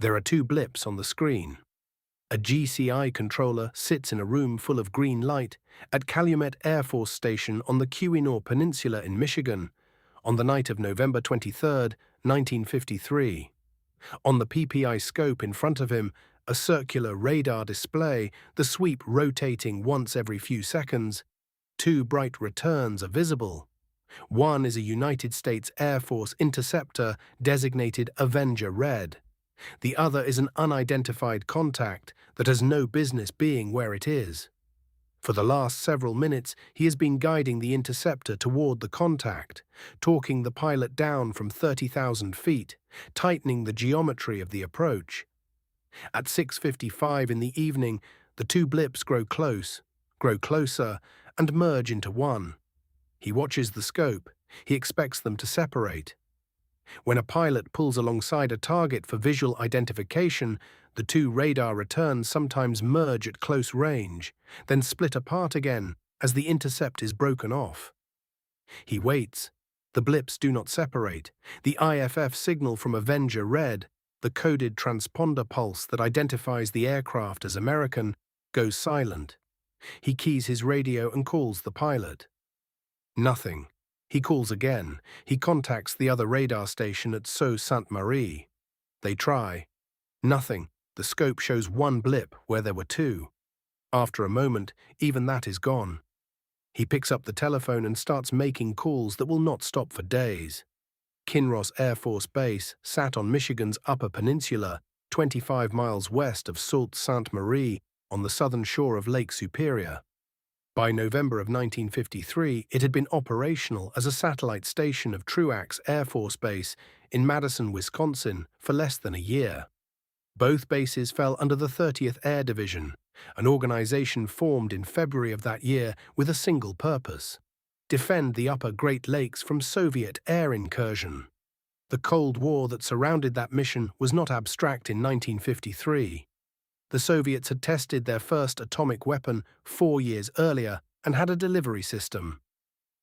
There are two blips on the screen. A GCI controller sits in a room full of green light at Calumet Air Force Station on the Keyhoe Peninsula in Michigan on the night of November 23, 1953. On the PPI scope in front of him, a circular radar display, the sweep rotating once every few seconds. Two bright returns are visible. One is a United States Air Force interceptor designated Avenger Red. The other is an unidentified contact that has no business being where it is. For the last several minutes, he has been guiding the interceptor toward the contact, talking the pilot down from 30,000 feet, tightening the geometry of the approach. At 6:55 in the evening, the two blips grow closer, and merge into one. He watches the scope. He expects them to separate. When a pilot pulls alongside a target for visual identification, the two radar returns sometimes merge at close range, then split apart again as the intercept is broken off. He waits. The blips do not separate. The IFF signal from Avenger Red, the coded transponder pulse that identifies the aircraft as American, goes silent. He keys his radio and calls the pilot. Nothing. He calls again. He contacts the other radar station at Sault Ste. Marie. They try. Nothing. The scope shows one blip where there were two. After a moment, even that is gone. He picks up the telephone and starts making calls that will not stop for days. Kinross Air Force Base sat on Michigan's Upper Peninsula, 25 miles west of Sault Ste. Marie, on the southern shore of Lake Superior. By November of 1953, it had been operational as a satellite station of Truax Air Force Base in Madison, Wisconsin, for less than a year. Both bases fell under the 30th Air Division, an organization formed in February of that year with a single purpose: defend the upper Great Lakes from Soviet air incursion. The Cold War that surrounded that mission was not abstract in 1953. The Soviets had tested their first atomic weapon 4 years earlier and had a delivery system.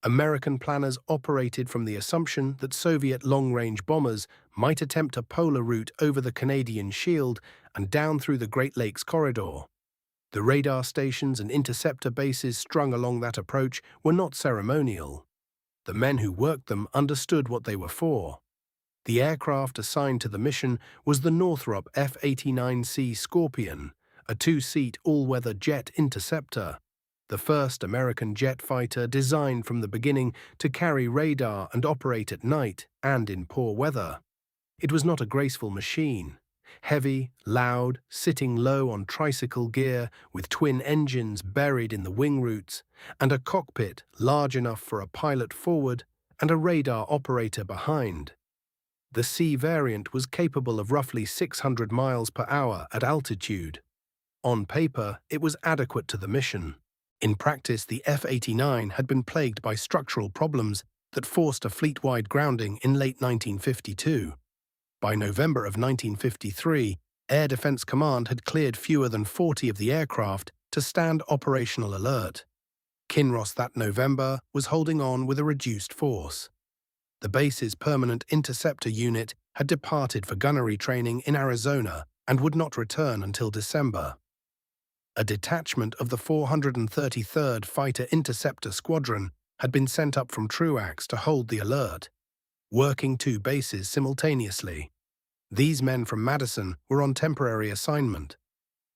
American planners operated from the assumption that Soviet long-range bombers might attempt a polar route over the Canadian Shield and down through the Great Lakes corridor. The radar stations and interceptor bases strung along that approach were not ceremonial. The men who worked them understood what they were for. The aircraft assigned to the mission was the Northrop F-89C Scorpion, a two-seat all-weather jet interceptor, the first American jet fighter designed from the beginning to carry radar and operate at night and in poor weather. It was not a graceful machine. Heavy, loud, sitting low on tricycle gear with twin engines buried in the wing roots, and a cockpit large enough for a pilot forward and a radar operator behind. The C variant was capable of roughly 600 miles per hour at altitude. On paper, it was adequate to the mission. In practice, the F-89 had been plagued by structural problems that forced a fleet-wide grounding in late 1952. By November of 1953, Air Defense Command had cleared fewer than 40 of the aircraft to stand operational alert. Kinross that November was holding on with a reduced force. The base's permanent interceptor unit had departed for gunnery training in Arizona and would not return until December. A detachment of the 433rd Fighter Interceptor Squadron had been sent up from Truax to hold the alert, working two bases simultaneously. These men from Madison were on temporary assignment.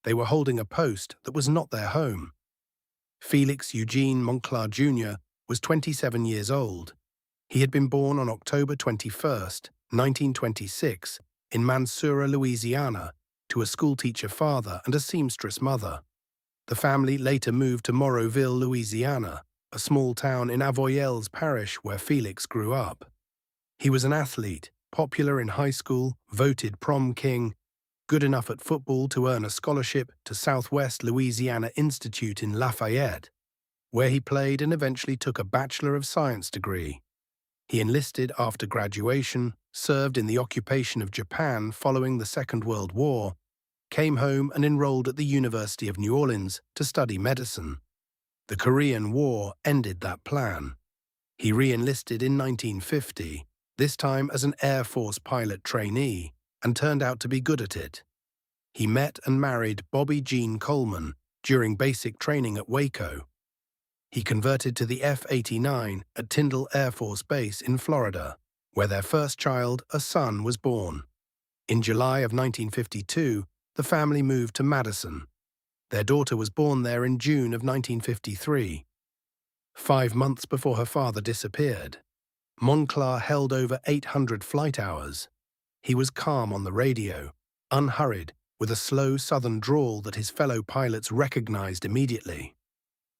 They were holding a post that was not their home. Felix Eugene Moncla Jr. was 27 years old. He had been born on October 21, 1926, in Mansoura, Louisiana, to a schoolteacher father and a seamstress mother. The family later moved to Moreauville, Louisiana, a small town in Avoyelles Parish where Felix grew up. He was an athlete, popular in high school, voted prom king, good enough at football to earn a scholarship to Southwest Louisiana Institute in Lafayette, where he played and eventually took a Bachelor of Science degree. He enlisted after graduation, served in the occupation of Japan following the Second World War, came home and enrolled at the University of New Orleans to study medicine. The Korean War ended that plan. He re-enlisted in 1950, this time as an Air Force pilot trainee, and turned out to be good at it. He met and married Bobby Jean Coleman during basic training at Waco. He converted to the F-89 at Tyndall Air Force Base in Florida, where their first child, a son, was born. In July of 1952, the family moved to Madison. Their daughter was born there in June of 1953. 5 months before her father disappeared, Moncla held over 800 flight hours. He was calm on the radio, unhurried, with a slow southern drawl that his fellow pilots recognized immediately.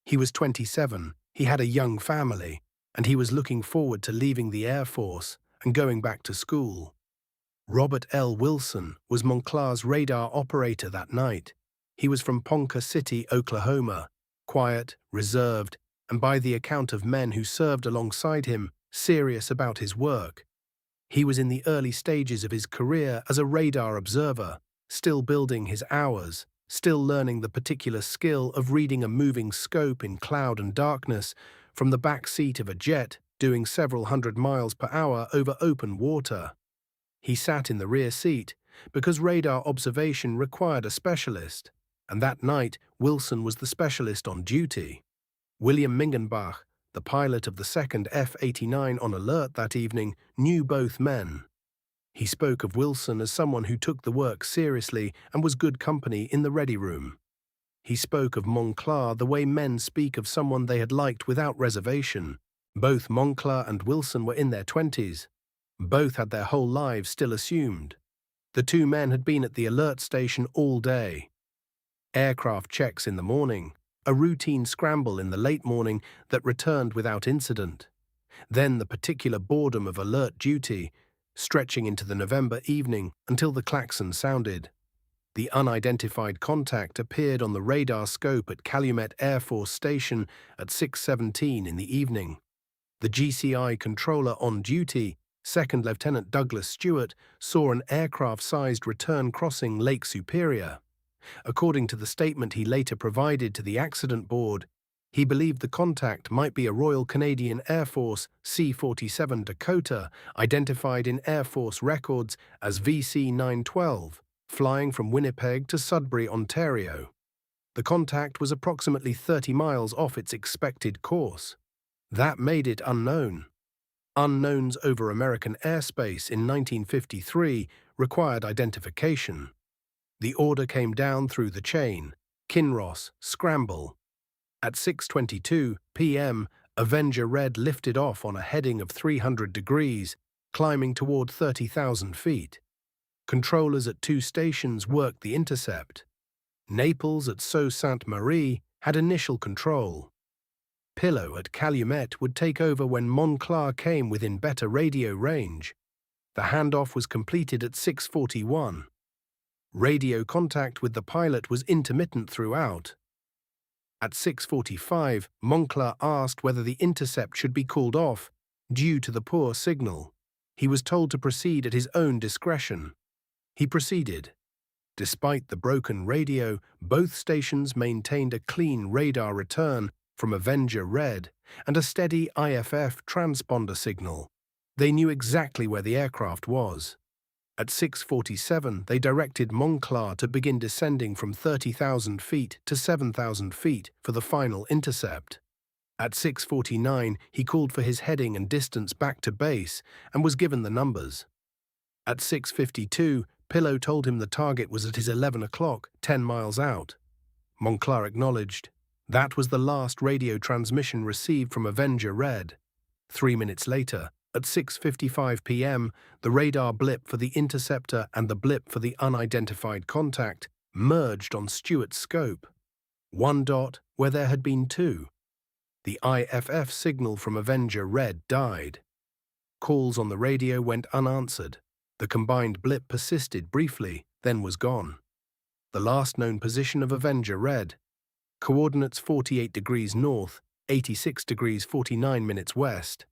He was 27, he had a young family, and he was looking forward to leaving the Air Force and going back to school. Robert L. Wilson was Moncla's radar operator that night. He was from Ponca City, Oklahoma, quiet, reserved, and by the account of men who served alongside him, serious about his work. He was in the early stages of his career as a radar observer, still building his hours, still learning the particular skill of reading a moving scope in cloud and darkness from the back seat of a jet doing several hundred miles per hour over open water. He sat in the rear seat because radar observation required a specialist, and that night Wilson was the specialist on duty. William Mingenbach, the pilot of the second F-89 on alert that evening, knew both men. He spoke of Wilson as someone who took the work seriously and was good company in the ready room. He spoke of Moncla the way men speak of someone they had liked without reservation. Both Moncla and Wilson were in their 20s. Both had their whole lives still assumed. The two men had been at the alert station all day. Aircraft checks in the morning, a routine scramble in the late morning that returned without incident. Then the particular boredom of alert duty, stretching into the November evening until the klaxon sounded. The unidentified contact appeared on the radar scope at Calumet Air Force Station at 6:17 in the evening. The GCI controller on duty, Second Lieutenant Douglas Stewart, saw an aircraft-sized return crossing Lake Superior. According to the statement he later provided to the accident board, he believed the contact might be a Royal Canadian Air Force C-47 Dakota, identified in Air Force records as VC-912, flying from Winnipeg to Sudbury, Ontario. The contact was approximately 30 miles off its expected course. That made it unknown. Unknowns over American airspace in 1953 required identification. The order came down through the chain, Kinross, scramble. At 6:22 p.m., Avenger Red lifted off on a heading of 300 degrees, climbing toward 30,000 feet. Controllers at 2 stations worked the intercept. Naples at Sault Ste. Marie had initial control. Pillow at Calumet would take over when Moncla came within better radio range. The handoff was completed at 6:41. Radio contact with the pilot was intermittent throughout. At 6:45, Moncla asked whether the intercept should be called off due to the poor signal. He was told to proceed at his own discretion. He proceeded. Despite the broken radio, both stations maintained a clean radar return from Avenger Red and a steady IFF transponder signal. They knew exactly where the aircraft was. At 6:47, they directed Moncla to begin descending from 30,000 feet to 7,000 feet for the final intercept. At 6:49, he called for his heading and distance back to base and was given the numbers. At 6:52, Pillow told him the target was at his 11 o'clock, 10 miles out. Moncla acknowledged. That was the last radio transmission received from Avenger Red. 3 minutes later, at 6:55 p.m., the radar blip for the interceptor and the blip for the unidentified contact merged on Stewart's scope. 1 dot where there had been 2. The IFF signal from Avenger Red died. Calls on the radio went unanswered. The combined blip persisted briefly, then was gone. The last known position of Avenger Red. Coordinates 48 degrees north, 86 degrees 49 minutes west.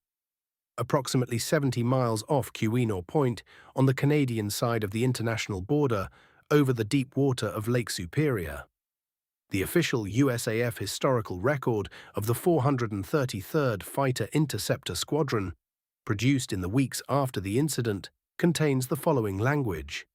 Approximately 70 miles off Keyhoe Point on the Canadian side of the international border over the deep water of Lake Superior. The official USAF historical record of the 433rd Fighter Interceptor Squadron, produced in the weeks after the incident, contains the following language.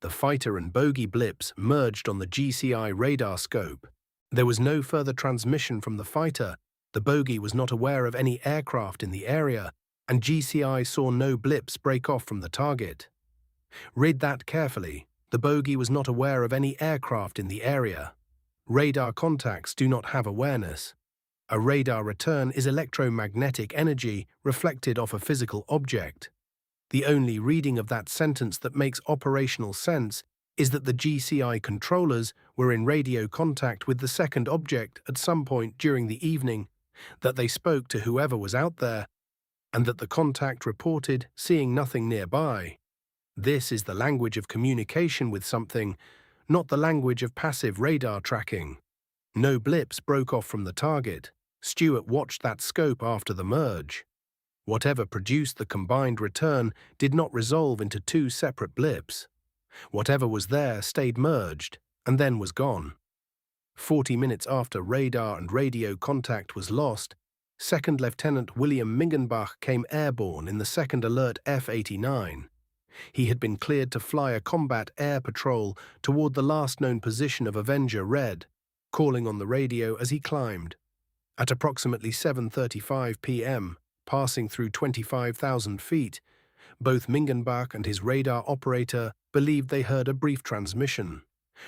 The fighter and bogey blips merged on the GCI radar scope. There was no further transmission from the fighter, the bogey was not aware of any aircraft in the area, and GCI saw no blips break off from the target. Read that carefully. The bogey was not aware of any aircraft in the area. Radar contacts do not have awareness. A radar return is electromagnetic energy reflected off a physical object. The only reading of that sentence that makes operational sense is that the GCI controllers were in radio contact with the second object at some point during the evening, that they spoke to whoever was out there, and that the contact reported seeing nothing nearby. This is the language of communication with something, not the language of passive radar tracking. No blips broke off from the target. Stewart watched that scope after the merge. Whatever produced the combined return did not resolve into two separate blips. Whatever was there stayed merged, and then was gone. 40 minutes after radar and radio contact was lost, Second Lieutenant William Mingenbach came airborne in the second alert F-89. He had been cleared to fly a combat air patrol toward the last known position of Avenger Red, calling on the radio as he climbed. At approximately 7:35 p.m., passing through 25,000 feet, both Mingenbach and his radar operator believed they heard a brief transmission.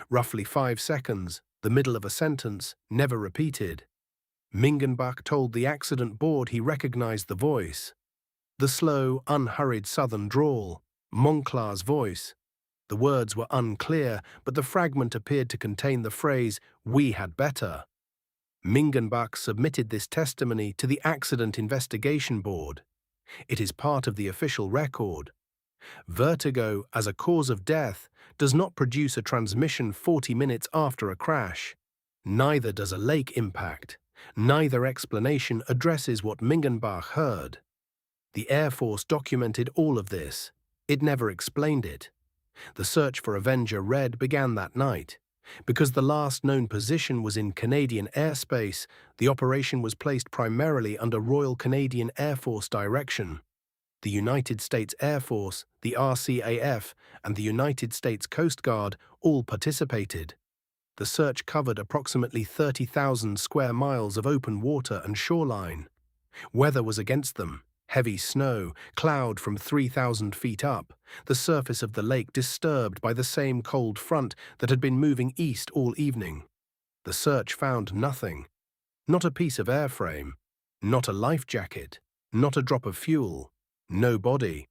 Roughly 5 seconds, the middle of a sentence, never repeated. Mingenbach told the accident board he recognized the voice. The slow, unhurried southern drawl, Moncla's voice. The words were unclear, but the fragment appeared to contain the phrase, "We had better." Mingenbach submitted this testimony to the Accident Investigation Board. It is part of the official record. Vertigo, as a cause of death, does not produce a transmission 40 minutes after a crash. Neither does a lake impact. Neither explanation addresses what Mingenbach heard. The Air Force documented all of this. It never explained it. The search for Avenger Red began that night. Because the last known position was in Canadian airspace, the operation was placed primarily under Royal Canadian Air Force direction. The United States Air Force, the RCAF, and the United States Coast Guard all participated. The search covered approximately 30,000 square miles of open water and shoreline. Weather was against them. Heavy snow, cloud from 3,000 feet up, the surface of the lake disturbed by the same cold front that had been moving east all evening. The search found nothing. Not a piece of airframe, not a life jacket, not a drop of fuel, no body.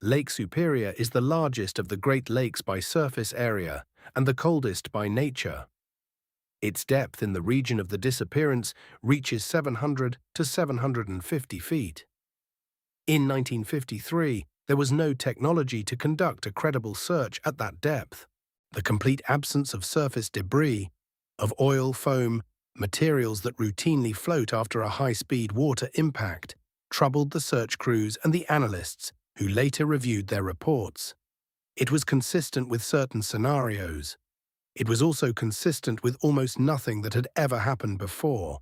Lake Superior is the largest of the Great Lakes by surface area and the coldest by nature. Its depth in the region of the disappearance reaches 700 to 750 feet. In 1953, there was no technology to conduct a credible search at that depth. The complete absence of surface debris, of oil, foam, materials that routinely float after a high-speed water impact, troubled the search crews and the analysts who later reviewed their reports. It was consistent with certain scenarios. It was also consistent with almost nothing that had ever happened before.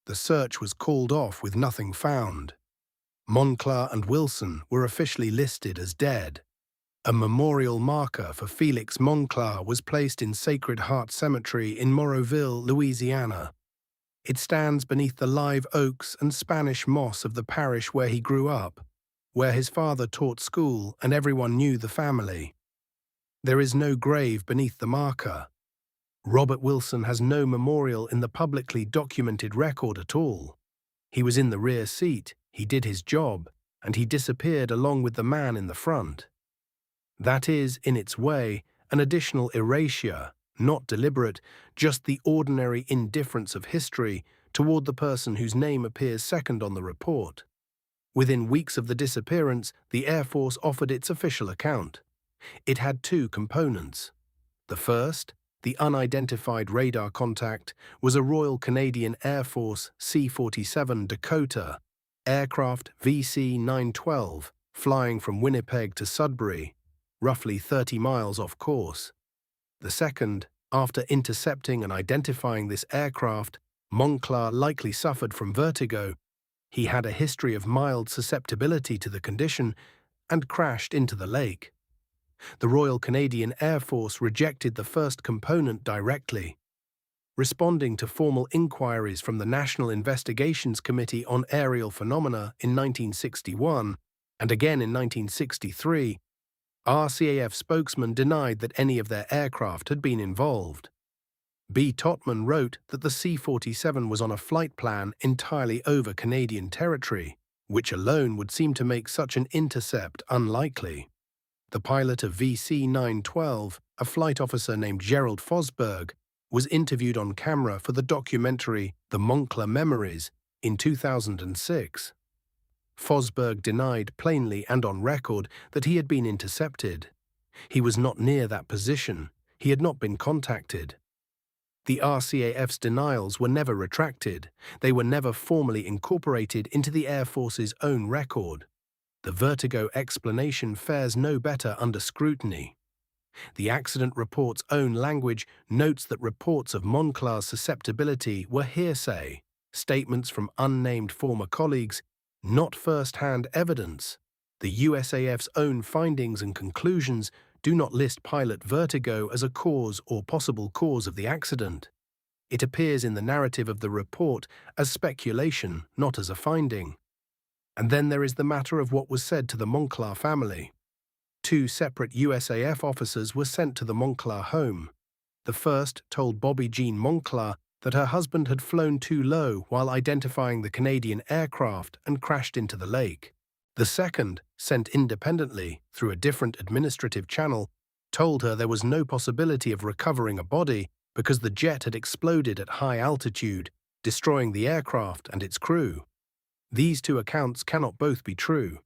The search was called off with nothing found. Moncla and Wilson were officially listed as dead. A memorial marker for Felix Moncla was placed in Sacred Heart Cemetery in Moroville, Louisiana. It stands beneath the live oaks and Spanish moss of the parish where he grew up, where his father taught school and everyone knew the family. There is no grave beneath the marker. Robert Wilson has no memorial in the publicly documented record at all. He was in the rear seat, he did his job, and he disappeared along with the man in the front. That is, in its way, an additional erasure, not deliberate, just the ordinary indifference of history toward the person whose name appears second on the report. Within weeks of the disappearance, the Air Force offered its official account. It had two components. The first, the unidentified radar contact, was a Royal Canadian Air Force C-47 Dakota aircraft VC-912 flying from Winnipeg to Sudbury, roughly 30 miles off course. The second, after intercepting and identifying this aircraft, Moncla likely suffered from vertigo. He had a history of mild susceptibility to the condition and crashed into the lake. The Royal Canadian Air Force rejected the first component directly, responding to formal inquiries from the National Investigations Committee on Aerial Phenomena in 1961 and again in 1963. RCAF spokesman denied that any of their aircraft had been involved. B. Totman wrote that the C-47 was on a flight plan entirely over Canadian territory, which alone would seem to make such an intercept unlikely. The pilot of VC-912, a flight officer named Gerald Fosberg, was interviewed on camera for the documentary The Moncla Memories in 2006. Fosberg denied plainly and on record that he had been intercepted. He was not near that position. He had not been contacted. The RCAF's denials were never retracted. They were never formally incorporated into the Air Force's own record. The vertigo explanation fares no better under scrutiny. The accident report's own language notes that reports of Moncla's susceptibility were hearsay, statements from unnamed former colleagues, not first-hand evidence. The USAF's own findings and conclusions do not list pilot vertigo as a cause or possible cause of the accident. It appears in the narrative of the report as speculation, not as a finding. And then there is the matter of what was said to the Moncla family. 2 separate USAF officers were sent to the Moncla home. The first told Bobby Jean Moncla that her husband had flown too low while identifying the Canadian aircraft and crashed into the lake. The second, sent independently through a different administrative channel, told her there was no possibility of recovering a body because the jet had exploded at high altitude, destroying the aircraft and its crew. These 2 accounts cannot both be true.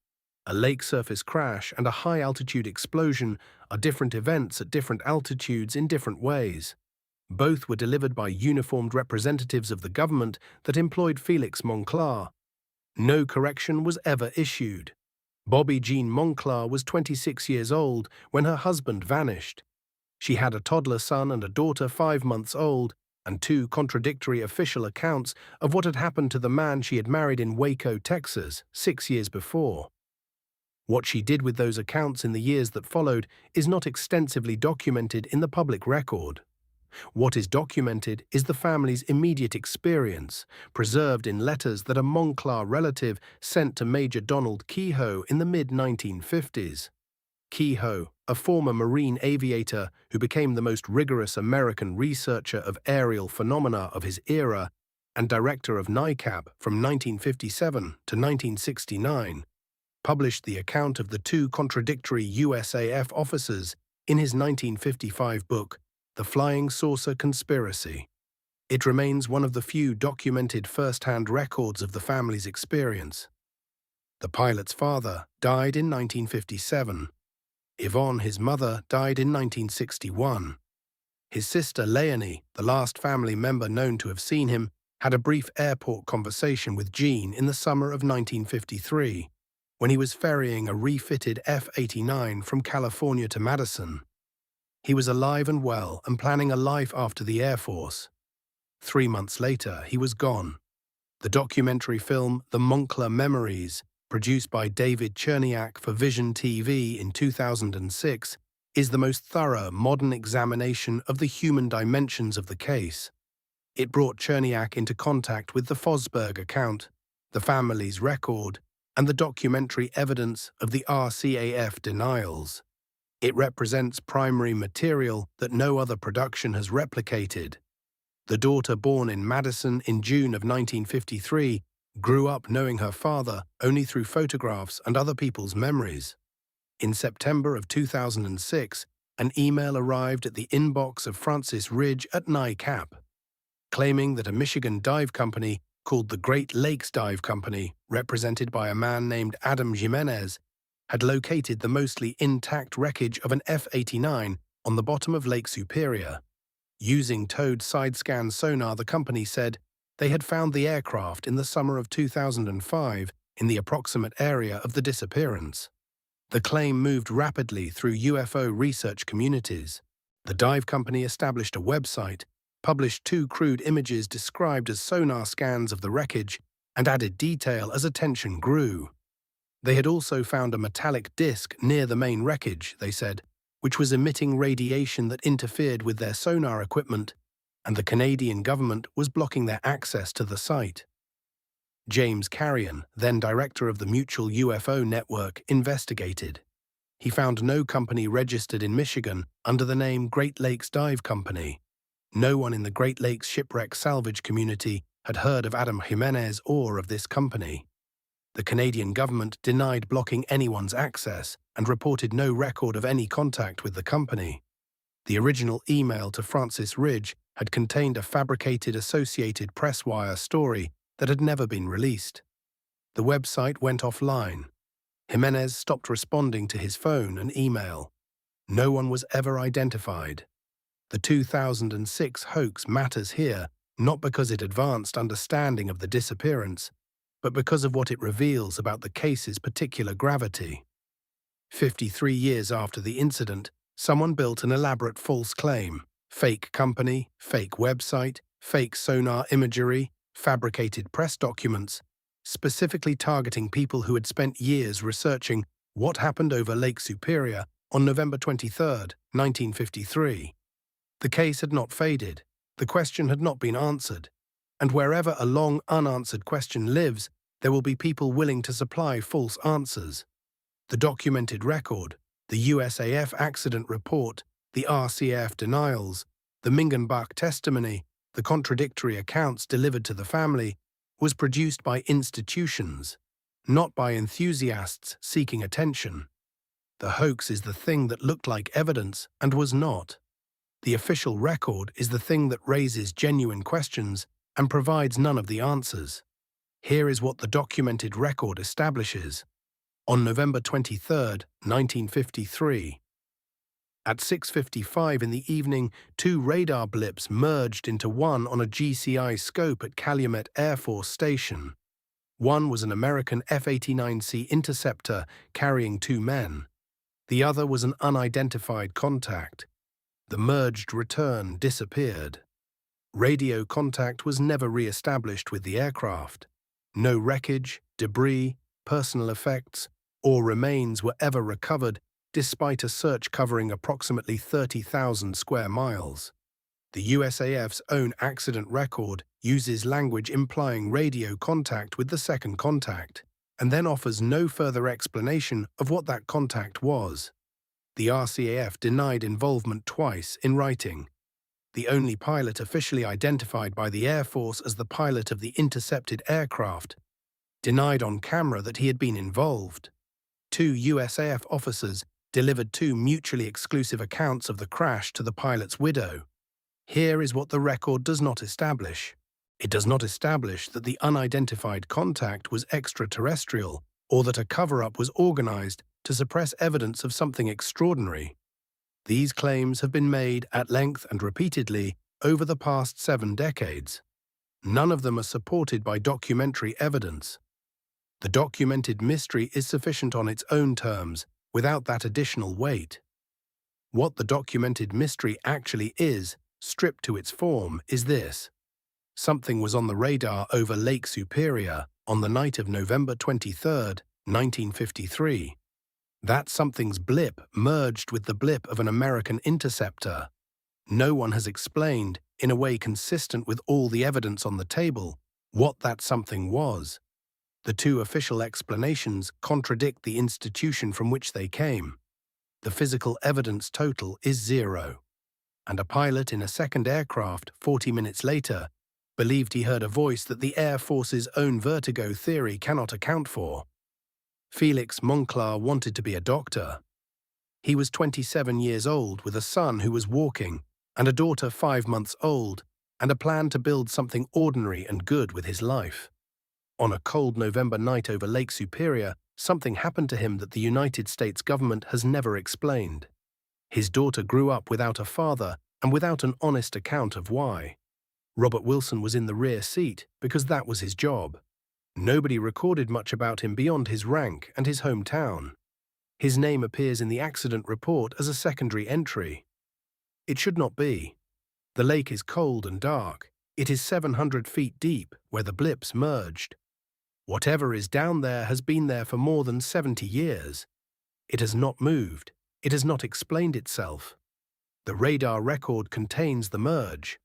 A lake surface crash and a high-altitude explosion are different events at different altitudes in different ways. Both were delivered by uniformed representatives of the government that employed Felix Moncla. No correction was ever issued. Bobby Jean Moncla was 26 years old when her husband vanished. She had a toddler son and a daughter 5 months old, and 2 contradictory official accounts of what had happened to the man she had married in Waco, Texas, 6 years before. What she did with those accounts in the years that followed is not extensively documented in the public record. What is documented is the family's immediate experience, preserved in letters that a Moncla relative sent to Major Donald Keyhoe in the mid-1950s. Keyhoe, a former Marine aviator who became the most rigorous American researcher of aerial phenomena of his era and director of NICAP from 1957 to 1969, published the account of the 2 contradictory USAF officers in his 1955 book, The Flying Saucer Conspiracy. It remains one of the few documented first-hand records of the family's experience. The pilot's father died in 1957. Yvonne, his mother, died in 1961. His sister Leonie, the last family member known to have seen him, had a brief airport conversation with Jean in the summer of 1953, when he was ferrying a refitted F-89 from California to Madison. He was alive and well and planning a life after the Air Force. 3 months later, he was gone. The documentary film The Moncla Memories, produced by David Cherniak for Vision TV in 2006, is the most thorough modern examination of the human dimensions of the case. It brought Cherniak into contact with the Fosberg account, the family's record, and the documentary evidence of the RCAF denials. It represents primary material that no other production has replicated. The daughter born in Madison in June of 1953 grew up knowing her father only through photographs and other people's memories. In September of 2006, an email arrived at the inbox of Francis Ridge at NICAP, claiming that a Michigan dive company called the Great Lakes Dive Company, represented by a man named Adam Jimenez, had located the mostly intact wreckage of an F-89 on the bottom of Lake Superior. Using towed side-scan sonar, the company said they had found the aircraft in the summer of 2005 in the approximate area of the disappearance. The claim moved rapidly through UFO research communities. The dive company established a website, published 2 crude images described as sonar scans of the wreckage, and added detail as attention grew. They had also found a metallic disc near the main wreckage, they said, which was emitting radiation that interfered with their sonar equipment, and the Canadian government was blocking their access to the site. James Carrion, then director of the Mutual UFO Network, investigated. He found no company registered in Michigan under the name Great Lakes Dive Company. No one in the Great Lakes shipwreck salvage community had heard of Adam Jimenez or of this company. The Canadian government denied blocking anyone's access and reported no record of any contact with the company. The original email to Francis Ridge had contained a fabricated Associated Press wire story that had never been released. The website went offline. Jimenez stopped responding to his phone and email. No one was ever identified. The 2006 hoax matters here not because it advanced understanding of the disappearance, but because of what it reveals about the case's particular gravity. 53 years after the incident, someone built an elaborate false claim. Fake company, fake website, fake sonar imagery, fabricated press documents, specifically targeting people who had spent years researching what happened over Lake Superior on November 23, 1953. The case had not faded, the question had not been answered, and wherever a long unanswered question lives, there will be people willing to supply false answers. The documented record, the USAF accident report, the RCAF denials, the Mingenbach testimony, the contradictory accounts delivered to the family, was produced by institutions, not by enthusiasts seeking attention. The hoax is the thing that looked like evidence and was not. The official record is the thing that raises genuine questions and provides none of the answers. Here is what the documented record establishes. On November 23, 1953, at 6:55 in the evening, two radar blips merged into one on a GCI scope at Calumet Air Force Station. One was an American F-89C interceptor carrying two men. The other was an unidentified contact. The merged return disappeared. Radio contact was never re-established with the aircraft. No wreckage, debris, personal effects, or remains were ever recovered, despite a search covering approximately 30,000 square miles. The USAF's own accident record uses language implying radio contact with the second contact, and then offers no further explanation of what that contact was. The RCAF denied involvement twice in writing. The only pilot officially identified by the Air Force as the pilot of the intercepted aircraft denied on camera that he had been involved. Two USAF officers delivered two mutually exclusive accounts of the crash to the pilot's widow. Here is what the record does not establish. It does not establish that the unidentified contact was extraterrestrial or that a cover-up was organized to suppress evidence of something extraordinary. These claims have been made at length and repeatedly over the past 7 decades. None of them are supported by documentary evidence. The documented mystery is sufficient on its own terms, without that additional weight. What the documented mystery actually is, stripped to its form, is this. Something was on the radar over Lake Superior on the night of November 23, 1953. That something's blip merged with the blip of an American interceptor. No one has explained, in a way consistent with all the evidence on the table, what that something was. The two official explanations contradict the institution from which they came. The physical evidence total is 0. And a pilot in a second aircraft 40 minutes later believed he heard a voice that the Air Force's own vertigo theory cannot account for. Felix Moncla wanted to be a doctor. He was 27 years old with a son who was walking and a daughter 5 months old, and a plan to build something ordinary and good with his life. On a cold November night over Lake Superior, something happened to him that the United States government has never explained. His daughter grew up without a father and without an honest account of why. Robert Wilson was in the rear seat because that was his job. Nobody recorded much about him beyond his rank and his hometown. His name appears in the accident report as a secondary entry. It should not be. The lake is cold and dark. It is 700 feet deep where the blips merged. Whatever is down there has been there for more than 70 years. It has not moved. It has not explained itself. The radar record contains the merge.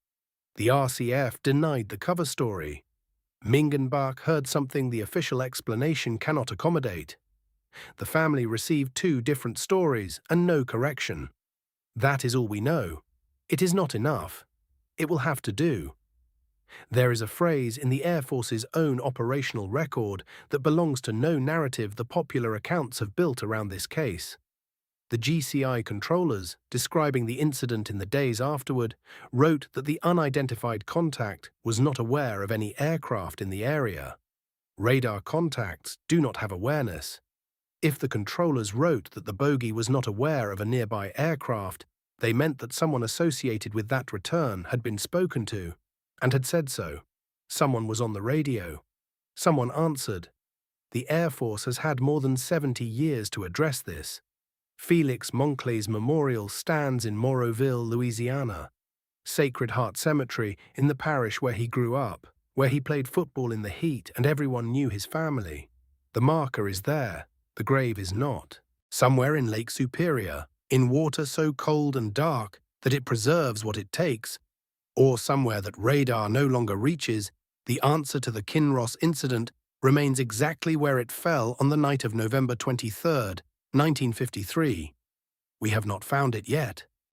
The RCAF denied the cover story. Mingenbach heard something the official explanation cannot accommodate. The family received 2 different stories and no correction. That is all we know. It is not enough. It will have to do. There is a phrase in the Air Force's own operational record that belongs to no narrative the popular accounts have built around this case. The GCI controllers, describing the incident in the days afterward, wrote that the unidentified contact was not aware of any aircraft in the area. Radar contacts do not have awareness. If the controllers wrote that the bogey was not aware of a nearby aircraft, they meant that someone associated with that return had been spoken to, and had said so. Someone was on the radio. Someone answered. The Air Force has had more than 70 years to address this. Felix Moncla's memorial stands in Moroville, Louisiana. Sacred Heart Cemetery in the parish where he grew up, where he played football in the heat and everyone knew his family. The marker is there, the grave is not. Somewhere in Lake Superior, in water so cold and dark that it preserves what it takes, or somewhere that radar no longer reaches, the answer to the Kinross incident remains exactly where it fell on the night of November 23rd, 1953. We have not found it yet.